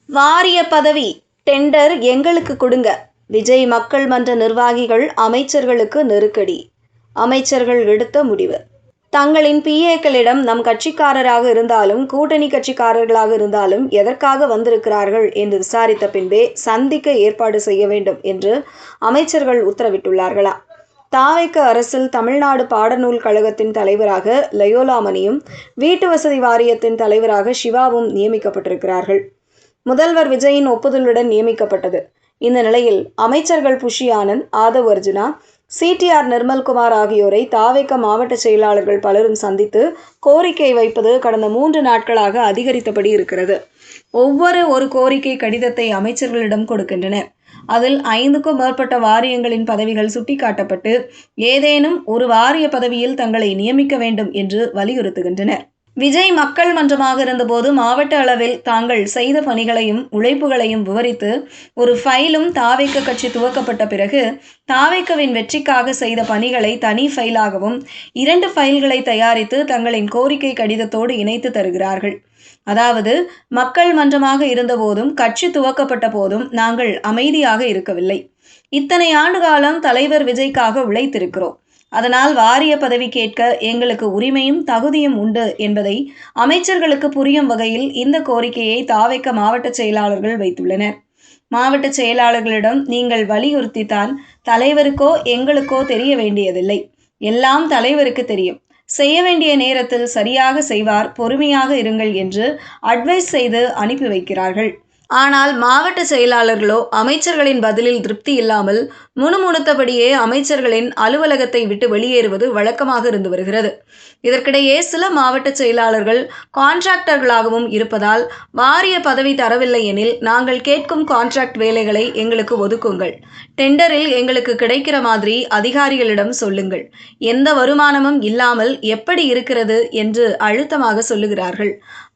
வாரிய பதவி டெண்டர் எங்களுக்கு கொடுங்க. விஜய் மக்கள் மன்ற நிர்வாகிகள் அமைச்சர்களுக்கு நெருக்கடி. அமைச்சர்கள் எடுத்த முடிவு. தங்களின் பிஏக்களிடம் நம் கட்சிக்காரராக இருந்தாலும் கூட்டணி கட்சிக்காரர்களாக இருந்தாலும் எதற்காக வந்திருக்கிறார்கள் என்று விசாரித்த பின்பே சந்திக்க ஏற்பாடு செய்ய வேண்டும் என்று அமைச்சர்கள் உத்தரவிட்டுள்ளார்களா? தாவைக்க அரசில் தமிழ்நாடு பாடநூல் கழகத்தின் தலைவராக லயோலாமணியும் வீட்டு வசதி வாரியத்தின் தலைவராக சிவாவும் நியமிக்கப்பட்டிருக்கிறார்கள். முதல்வர் விஜயின் ஒப்புதலுடன் நியமிக்கப்பட்டது. இந்த நிலையில் அமைச்சர்கள் புஷி ஆனந்த், ஆதவ் அர்ஜுனா, சிடிஆர் நிர்மல்குமார் ஆகியோரை தாவேக மாவட்ட செயலாளர்கள் பலரும் சந்தித்து கோரிக்கை வைப்பது கடந்த 3 நாட்களாக அதிகரித்தபடி இருக்கிறது. ஒரு கோரிக்கை கடிதத்தை அமைச்சர்களிடம் கொடுக்கின்றனர். அதில் 5க்கும் மேற்பட்ட வாரியங்களின் பதவிகள் சுட்டிக்காட்டப்பட்டு ஏதேனும் ஒரு வாரிய பதவியில் தங்களை நியமிக்க வேண்டும் என்று வலியுறுத்துகின்றனர். விஜய் மக்கள் மன்றமாக இருந்தபோது மாவட்ட அளவில் தாங்கள் செய்த பணிகளையும் உழைப்புகளையும் விவரித்து ஒரு ஃபைலும் தாவேக கட்சி துவக்கப்பட்ட பிறகு தாவேகவின் வெற்றிக்காக செய்த பணிகளை தனி ஃபைலாகவும் 2 ஃபைல்களை தயாரித்து தங்களின் கோரிக்கை கடிதத்தோடு இணைத்து தருகிறார்கள். அதாவது மக்கள் மன்றமாக இருந்தபோதும் கட்சி துவக்கப்பட்ட போதும் நாங்கள் அமைதியாக இருக்கவில்லை. இத்தனை ஆண்டு காலம் தலைவர் விஜய்க்காக உழைத்திருக்கிறோம். அதனால் வாரிய பதவி கேட்க எங்களுக்கு உரிமையும் தகுதியும் உண்டு என்பதை அமைச்சர்களுக்கு புரியும் வகையில் இந்த கோரிக்கையை தாவேக மாவட்ட செயலாளர்கள் வைத்துள்ளனர். மாவட்ட செயலாளர்களிடம் நீங்கள் வலியுறுத்தித்தான் தலைவருக்கோ எங்களுக்கோ தெரிய வேண்டியதில்லை. எல்லாம் தலைவருக்கு தெரியும். செய்ய வேண்டிய நேரத்தில் சரியாக செய்வார், பொறுமையாக இருங்கள் என்று அட்வைஸ் செய்து அனுப்பி வைக்கிறார்கள். ஆனால் மாவட்ட செயலாளர்களோ அமைச்சர்களின் பதிலில் திருப்தி இல்லாமல் முணுமுணுத்தபடியே அமைச்சர்களின் அலுவலகத்தை விட்டு வெளியேறுவது வழக்கமாக இருந்து வருகிறது. இதற்கிடையே சில மாவட்ட செயலாளர்கள் கான்ட்ராக்டர்களாகவும் இருப்பதால் வாரிய பதவி தரவில்லை எனில் நாங்கள் கேட்கும் கான்ட்ராக்ட் வேலைகளை எங்களுக்கு ஒதுக்குங்கள், டெண்டரில் எங்களுக்கு கிடைக்கிற மாதிரி அதிகாரிகளிடம் சொல்லுங்கள், எந்த வருமானமும் இல்லாமல் எப்படி இருக்கிறது என்று அழுத்தமாக சொல்லுகிறார்கள்.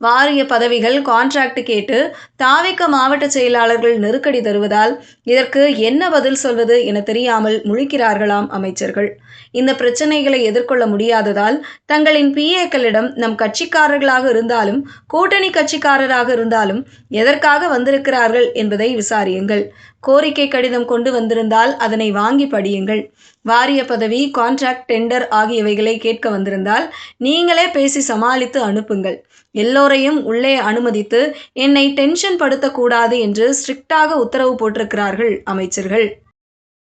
வாரிய பதவிகள் கான்ட்ராக்ட் கேட்டு தாவேக மாவட்ட செயலாளர்கள் நெருக்கடி தருவதால் இதற்கு என்ன பதில் சொல்வது என தெரியாமல் முழிக்கிறார்களாம் அமைச்சர்கள். இந்த பிரச்சனைகளை எதிர்கொள்ள முடியாததால் தங்களின் பிஏக்களிடம் நம் கட்சிக்காரர்களாக இருந்தாலும் கூட்டணி கட்சிக்காரராக இருந்தாலும் எதற்காக வந்திருக்கிறார்கள் என்பதை விசாரியுங்கள். கோரிக்கை கடிதம் கொண்டு வந்திருந்தால் அதனை வாங்கி படியுங்கள். வாரிய பதவி, கான்ட்ராக்ட், டெண்டர் ஆகியவைகளை கேட்க வந்திருந்தால் நீங்களே பேசி சமாளித்து அனுப்புங்கள். எல்லோரையும் உள்ளே அனுமதித்து என்னை டென்ஷன் படுத்தக்கூடாது என்று ஸ்ட்ரிக்டாக உத்தரவு போட்டிருக்கிறார்கள் அமைச்சர்கள்.